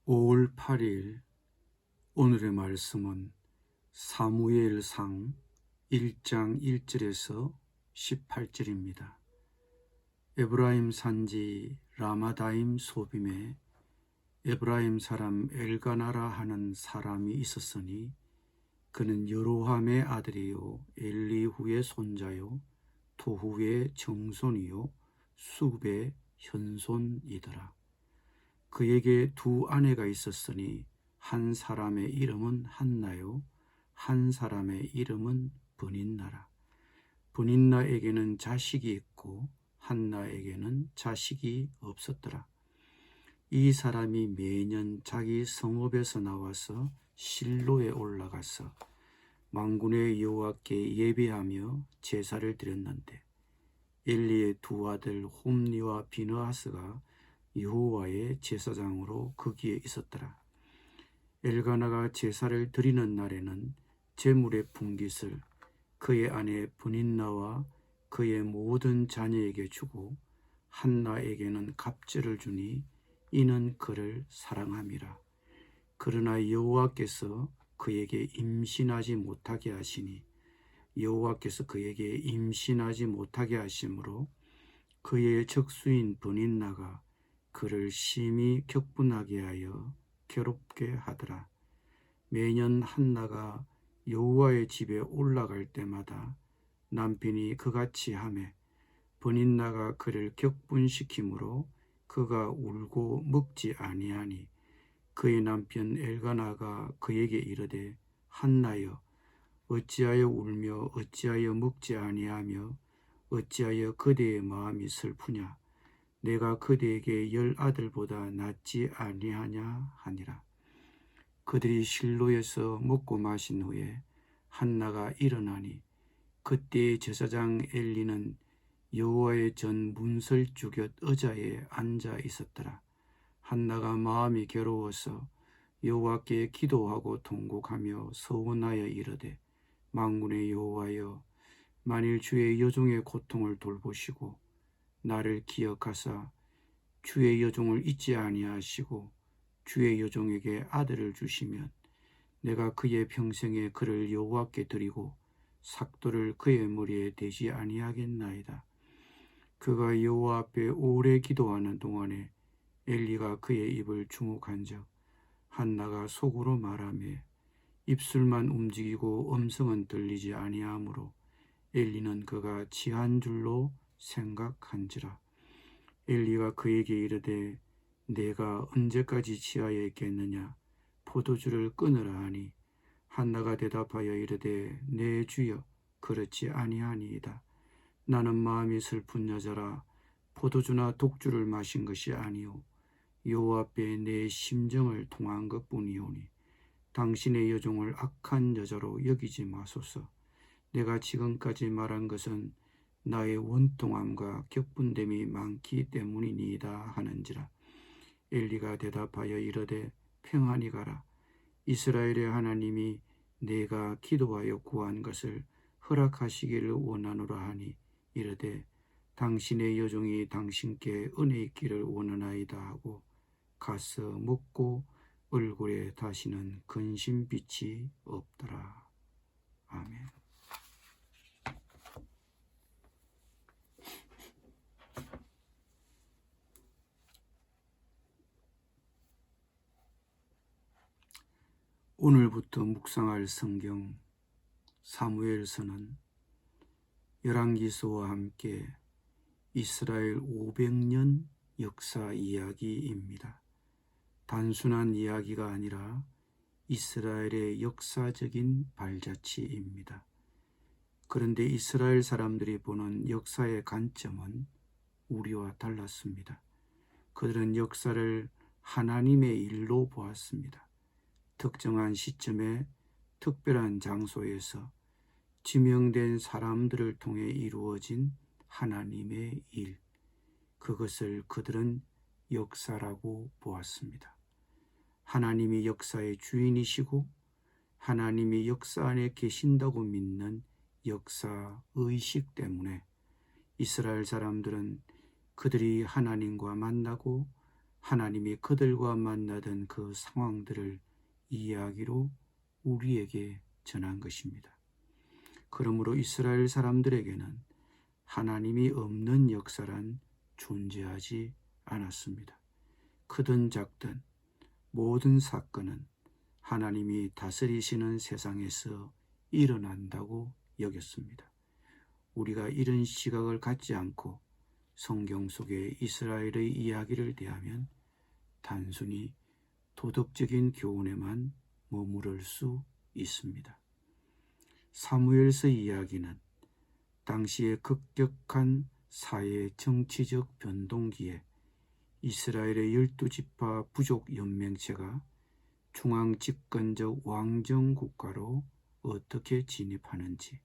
5월 8일 오늘의 말씀은 사무엘상 1장 1절에서 18절입니다. 에브라임 산지 라마다임 소빔에 에브라임 사람 엘가나라 하는 사람이 있었으니 그는 여로함의 아들이요 엘리후의 손자요 토후의 정손이요 숲의 현손이더라. 그에게 두 아내가 있었으니 한 사람의 이름은 한나요 한 사람의 이름은 브닌나라. 브닌나에게는 자식이 있고 한나에게는 자식이 없었더라. 이 사람이 매년 자기 성읍에서 나와서 실로에 올라가서 만군의 여호와께 예배하며 제사를 드렸는데 엘리의 두 아들 홈니와 비느하스가 여호와의 제사장으로 거기에 있었더라. 엘가나가 제사를 드리는 날에는 제물의 분깃을 그의 아내 브닌나와 그의 모든 자녀에게 주고 한나에게는 갑절을 주니 이는 그를 사랑함이라. 그러나 여호와께서 그에게 임신하지 못하게 하시니 여호와께서 그에게 임신하지 못하게 하심으로 그의 적수인 브닌나가 그를 심히 격분하게 하여 괴롭게 하더라. 매년 한나가 여호와의 집에 올라갈 때마다 남편이 그같이 하매 브닌나가 그를 격분시키므로 그가 울고 먹지 아니하니 그의 남편 엘가나가 그에게 이르되 한나여 어찌하여 울며 어찌하여 먹지 아니하며 어찌하여 그대의 마음이 슬프냐 내가 그대에게 10아들보다 낫지 아니하냐 하니라. 그들이 실로에서 먹고 마신 후에 한나가 일어나니 그때의 제사장 엘리는 여호와의 전 문설주 곁 의자에 앉아 있었더라. 한나가 마음이 괴로워서 여호와께 기도하고 통곡하며 서원하여 이르되 만군의 여호와여 만일 주의 여종의 고통을 돌보시고 나를 기억하사 주의 여종을 잊지 아니하시고 주의 여종에게 아들을 주시면 내가 그의 평생에 그를 여호와께 드리고 삭도를 그의 머리에 대지 아니하겠나이다. 그가 여호와 앞에 오래 기도하는 동안에 엘리가 그의 입을 주목한즉 한나가 속으로 말하며 입술만 움직이고 음성은 들리지 아니하므로 엘리는 그가 취한 줄로 생각한지라. 엘리가 그에게 이르되 내가 언제까지 취하여 있겠느냐 포도주를 끊으라 하니 한나가 대답하여 이르되 내 주여 그렇지 아니하니이다. 나는 마음이 슬픈 여자라 포도주나 독주를 마신 것이 아니오 여호와 앞에 내 심정을 통한 것뿐이오니 당신의 여종을 악한 여자로 여기지 마소서. 내가 지금까지 말한 것은 나의 원통함과 격분됨이 많기 때문이니이다 하는지라. 엘리가 대답하여 이르되 평안히 가라. 이스라엘의 하나님이 내가 기도하여 구한 것을 허락하시기를 원하노라 하니 이르되 당신의 여종이 당신께 은혜 있기를 원하나이다 하고 가서 먹고 얼굴에 다시는 근심빛이 없더라. 아멘. 오늘부터 묵상할 성경 사무엘서는 열왕기서와 함께 이스라엘 500년 역사 이야기입니다. 단순한 이야기가 아니라 이스라엘의 역사적인 발자취입니다. 그런데 이스라엘 사람들이 보는 역사의 관점은 우리와 달랐습니다. 그들은 역사를 하나님의 일로 보았습니다. 특정한 시점에 특별한 장소에서 지명된 사람들을 통해 이루어진 하나님의 일, 그것을 그들은 역사라고 보았습니다. 하나님이 역사의 주인이시고 하나님이 역사 안에 계신다고 믿는 역사 의식 때문에 이스라엘 사람들은 그들이 하나님과 만나고 하나님이 그들과 만나던 그 상황들을 이야기로 우리에게 전한 것입니다. 그러므로 이스라엘 사람들에게는 하나님이 없는 역사란 존재하지 않았습니다. 크든 작든 모든 사건은 하나님이 다스리시는 세상에서 일어난다고 여겼습니다. 우리가 이런 시각을 갖지 않고 성경 속의 이스라엘의 이야기를 대하면 단순히 도덕적인 교훈에만 머무를 수 있습니다. 사무엘서 이야기는 당시의 급격한 사회 정치적 변동기에 이스라엘의 12지파 부족 연맹체가 중앙 집권적 왕정 국가로 어떻게 진입하는지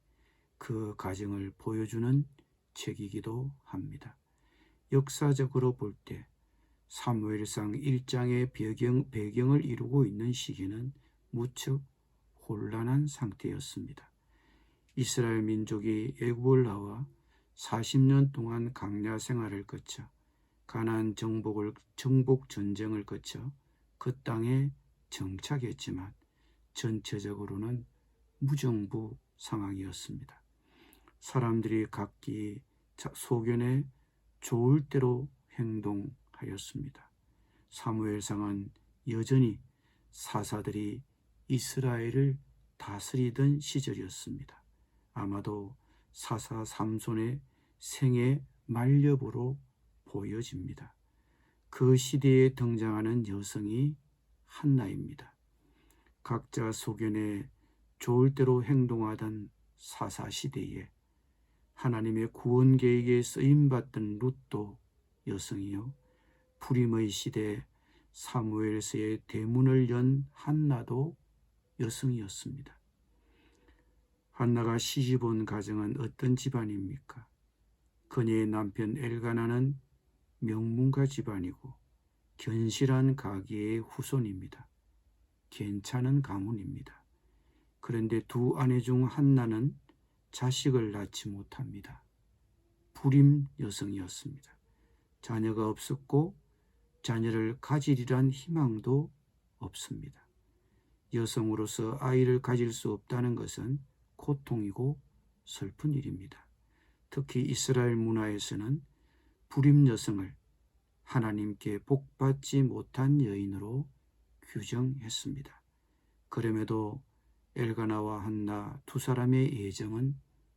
그 과정을 보여주는 책이기도 합니다. 역사적으로 볼 때 사무엘상 1장의 배경을 이루고 있는 시기는 무척 혼란한 상태였습니다. 이스라엘 민족이 애굽을 나와 40년 동안 광야 생활을 거쳐 가나안 정복 전쟁을 거쳐 그 땅에 정착했지만 전체적으로는 무정부 상황이었습니다. 사람들이 각기 소견에 좋을 대로 행동하였습니다. 사무엘상은 여전히 사사들이 이스라엘을 다스리던 시절이었습니다. 아마도 사사 삼손의 생애 만렵으로 보여집니다. 그 시대에 등장하는 여성이 한나입니다. 각자 소견에 좋을 대로 행동하던 사사 시대에 하나님의 구원 계획에 쓰임받던 룻도 여성이요, 부림의 시대 사무엘서의 대문을 연 한나도 여성이었습니다. 한나가 시집온 가정은 어떤 집안입니까? 그녀의 남편 엘가나는 명문가 집안이고 견실한 가계의 후손입니다. 괜찮은 가문입니다. 그런데 두 아내 중 한나는 자식을 낳지 못합니다. 불임 여성이었습니다. 자녀가 없었고 자녀를 가지리란 희망도 없습니다. 여성으로서 아이를 가질 수 없다는 것은 고통이고 슬픈 일입니다. 특히 이스라엘 문화에서는 불임 여성을 하나님께 복받지 못한 여인으로 규정했습니다. 그럼에도 엘가나와 한나 두 사람의 애정은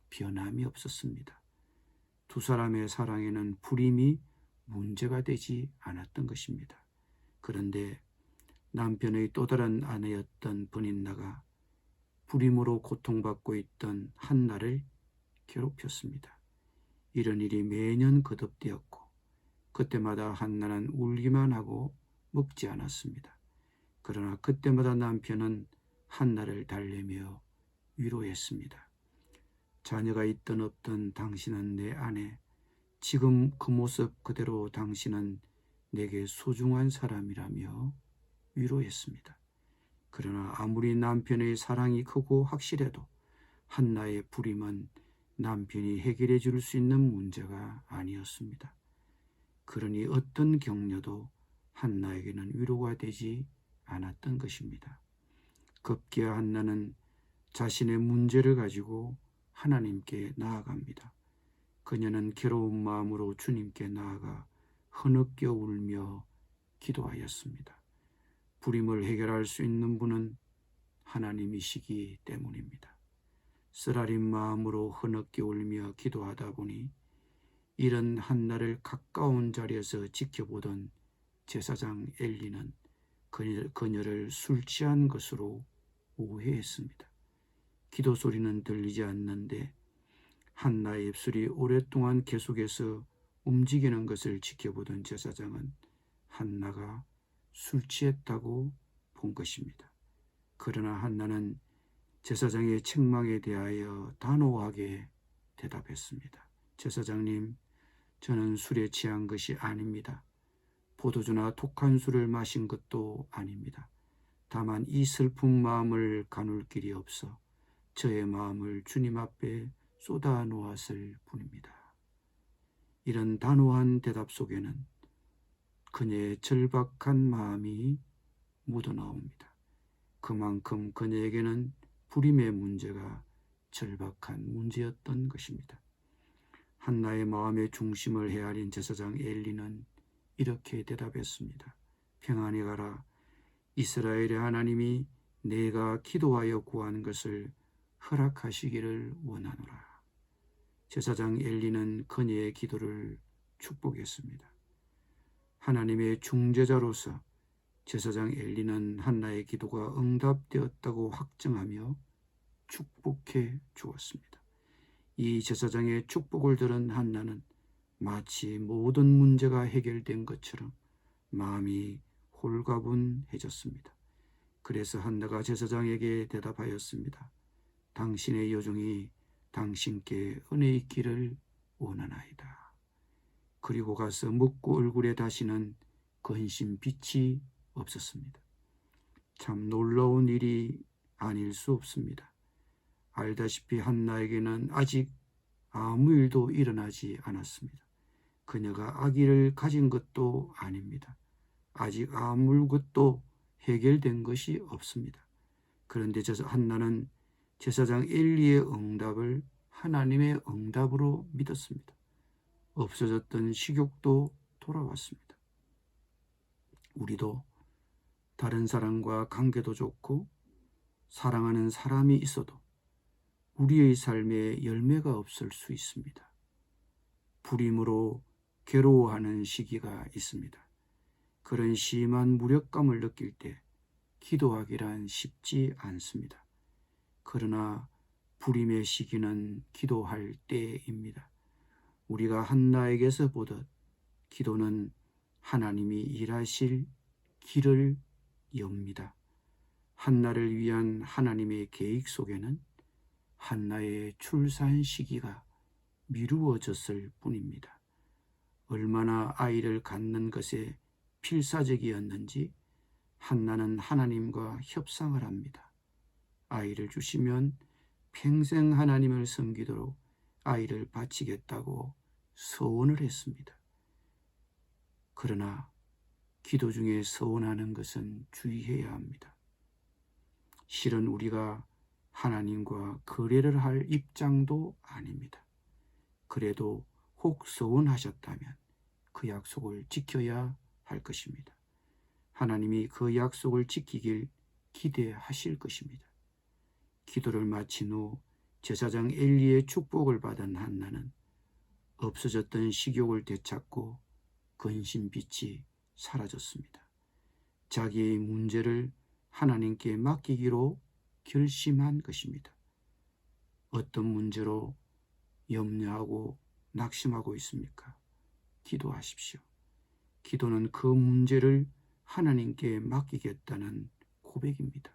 변함이 없었습니다. 두 사람의 사랑에는 불임이 문제가 되지 않았던 것입니다. 그런데 남편의 또 다른 아내였던 브닌나가 불임으로 고통받고 있던 한나를 괴롭혔습니다. 이런 일이 매년 거듭되었고 그때마다 한나는 울기만 하고 먹지 않았습니다. 그러나 그때마다 남편은 한나를 달래며 위로했습니다. 자녀가 있든 없든 당신은 내 아내, 지금 그 모습 그대로 당신은 내게 소중한 사람이라며 위로했습니다. 그러나 아무리 남편의 사랑이 크고 확실해도 한나의 불임은 남편이 해결해 줄 수 있는 문제가 아니었습니다. 그러니 어떤 격려도 한나에게는 위로가 되지 않았던 것입니다. 급기야 한나는 자신의 문제를 가지고 하나님께 나아갑니다. 그녀는 괴로운 마음으로 주님께 나아가 흐느껴 울며 기도하였습니다. 불임을 해결할 수 있는 분은 하나님이시기 때문입니다. 쓰라린 마음으로 흐느껴 울며 기도하다 보니 이런 한나를 가까운 자리에서 지켜보던 제사장 엘리는 그녀를 술 취한 것으로 오해했습니다. 기도 소리는 들리지 않는데 한나의 입술이 오랫동안 계속해서 움직이는 것을 지켜보던 제사장은 한나가 술 취했다고 본 것입니다. 그러나 한나는 제사장의 책망에 대하여 단호하게 대답했습니다. 제사장님, 저는 술에 취한 것이 아닙니다. 포도주나 독한 술을 마신 것도 아닙니다. 다만 이 슬픈 마음을 가눌 길이 없어 저의 마음을 주님 앞에 쏟아 놓았을 뿐입니다. 이런 단호한 대답 속에는 그녀의 절박한 마음이 묻어나옵니다. 그만큼 그녀에게는 불임의 문제가 절박한 문제였던 것입니다. 한나의 마음의 중심을 헤아린 제사장 엘리는 이렇게 대답했습니다. 평안히 가라. 이스라엘의 하나님이 내가 기도하여 구한 것을 허락하시기를 원하노라. 제사장 엘리는 그녀의 기도를 축복했습니다. 하나님의 중재자로서 제사장 엘리는 한나의 기도가 응답되었다고 확증하며 축복해 주었습니다. 이 제사장의 축복을 들은 한나는 마치 모든 문제가 해결된 것처럼 마음이 홀가분해졌습니다. 그래서 한나가 제사장에게 대답하였습니다. 당신의 여종이 당신께 은혜 있기를 원하나이다. 그리고 가서 묻고 얼굴에 다시는 근심 빛이 없었습니다. 참 놀라운 일이 아닐 수 없습니다. 알다시피 한나에게는 아직 아무 일도 일어나지 않았습니다. 그녀가 아기를 가진 것도 아닙니다. 아직 아무것도 해결된 것이 없습니다. 그런데 한나는 제사장 엘리의 응답을 하나님의 응답으로 믿었습니다. 없어졌던 식욕도 돌아왔습니다. 우리도 다른 사람과 관계도 좋고 사랑하는 사람이 있어도 우리의 삶에 열매가 없을 수 있습니다. 불임으로 괴로워하는 시기가 있습니다. 그런 심한 무력감을 느낄 때 기도하기란 쉽지 않습니다. 그러나 불임의 시기는 기도할 때입니다. 우리가 한나에게서 보듯 기도는 하나님이 일하실 길을 엽니다. 한나를 위한 하나님의 계획 속에는 한나의 출산 시기가 미루어졌을 뿐입니다. 얼마나 아이를 갖는 것에 필사적이었는지 한나는 하나님과 협상을 합니다. 아이를 주시면 평생 하나님을 섬기도록 아이를 바치겠다고 서원을 했습니다. 그러나 기도 중에 서원하는 것은 주의해야 합니다. 실은 우리가 하나님과 거래를 할 입장도 아닙니다. 그래도 혹 서원하셨다면 그 약속을 지켜야 할 것입니다. 하나님이 그 약속을 지키길 기대하실 것입니다. 기도를 마친 후 제사장 엘리의 축복을 받은 한나는 없어졌던 식욕을 되찾고 근심빛이 사라졌습니다. 자기의 문제를 하나님께 맡기기로 결심한 것입니다. 어떤 문제로 염려하고 낙심하고 있습니까? 기도하십시오. 기도는 그 문제를 하나님께 맡기겠다는 고백입니다.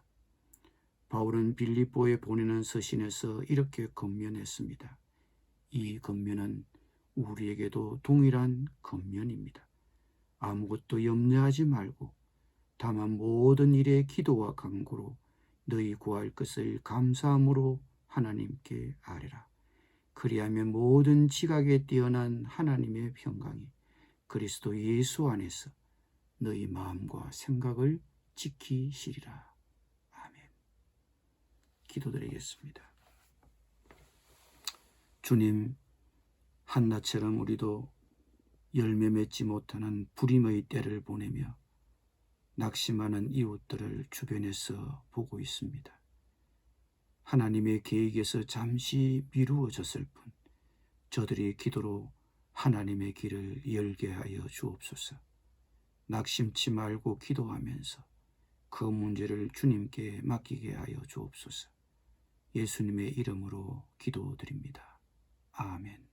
바울은 빌립보에 보내는 서신에서 이렇게 권면했습니다. 이 권면은 우리에게도 동일한 권면입니다. 아무것도 염려하지 말고 다만 모든 일에 기도와 간구로 너희 구할 것을 감사함으로 하나님께 아뢰라. 그리하면 모든 지각에 뛰어난 하나님의 평강이 그리스도 예수 안에서 너희 마음과 생각을 지키시리라. 아멘. 기도드리겠습니다. 주님, 한나처럼 우리도 열매 맺지 못하는 불임의 때를 보내며 낙심하는 이웃들을 주변에서 보고 있습니다. 하나님의 계획에서 잠시 미루어졌을 뿐 저들의 기도로 하나님의 길을 열게 하여 주옵소서. 낙심치 말고 기도하면서 그 문제를 주님께 맡기게 하여 주옵소서. 예수님의 이름으로 기도드립니다. 아멘.